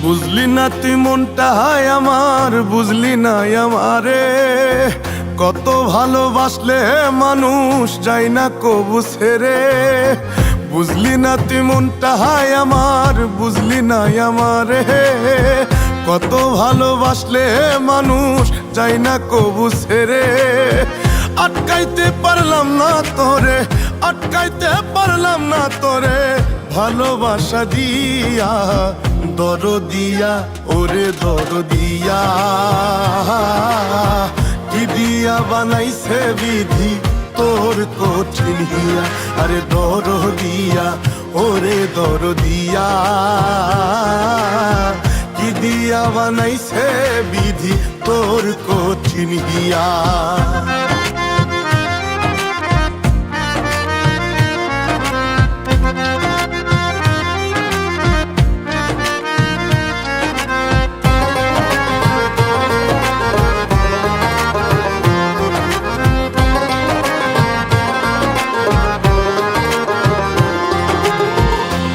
বুঝলি না তুই মনটা হায় আমার, বুঝলি না আমারে। কত ভালোবাসলে মানুষ যায় না কবু ছেড়ে। বুঝলি না তুই মনটা হায় আমার, বুঝলি না আমারে। কত ভালোবাসলে মানুষ যায় না কবু ছেড়ে। আটকাইতে পারলাম না তোরে, আটকাইতে পারলাম না তোরে। ভালোবাসা দিয়া দরদিয়া, ওরে দরদিয়া। কি দিয়া বানাইছে বিধি তোর কঠিন হিয়া। আরে দরদিয়া, ওরে দরদিয়া। কি দিয়া বানাইছে বিধি তোর কঠিন হিয়া।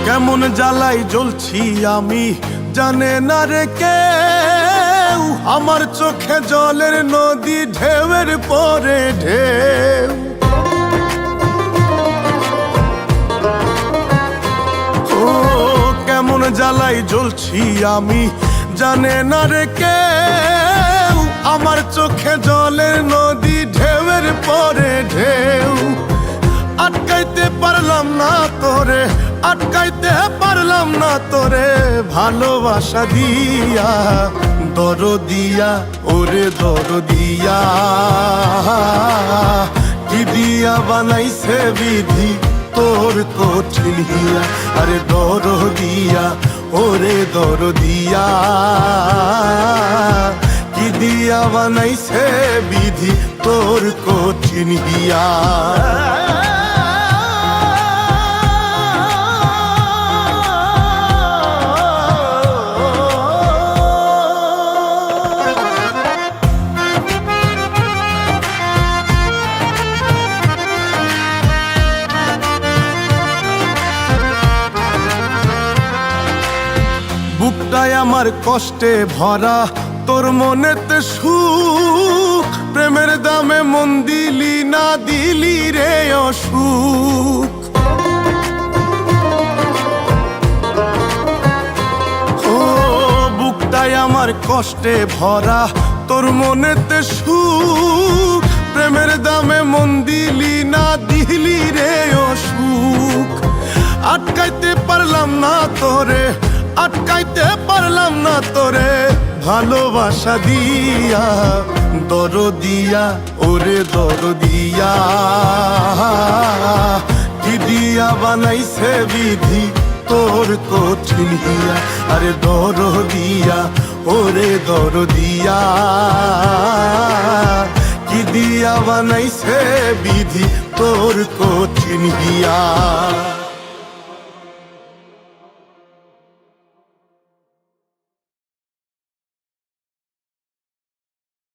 কেমন জ্বালাই জ্বলছি আমি জানে না রে কেউ। আমার চোখে জলের নদী, ঢেউয়ের পরে ঢেউ। ও কেমন জ্বালাই জ্বলছি আমি জানে না রে কেউ। আমার চোখে জলের নদী, ঢেউয়ের পরে ঢেউ। আটকাইতে পারলাম না তোরে, আটকাইতে পারলাম না তোরে। ভালোবাসা দিয়া দরদিয়া, ওরে দরদিয়া। কি দিয়া বানাইছে বিধি তোর কঠিন হিয়া। আরে দরদিয়া, ওরে দরদিয়া। কি দিয়া বানাইছে বিধি তোর কঠিন হিয়া। বুকটায় আমার কষ্টে ভরা, তোর মনেতে সুখ। প্রেমের দামে মন দিলি না, দিলি রে অসুখ। ও বুকটায় আমার কষ্টে ভরা, তোর মনেতে সুখ। প্রেমের দামে মন দিলি না, দিলি রে অসুখ। আটকাইতে পারলাম না তোরে, আটকাইতে পারলাম না তোরে। ভালোবাসা দিয়া দরদিয়া, ওরে দরদিয়া। কি দিয়া বানাইছে বিধি তোর কঠিন হিয়া। আরে দরদিয়া, ওরে দরদিয়া। কি দিয়া বানাইছে বিধি তোর কঠিন হিয়া।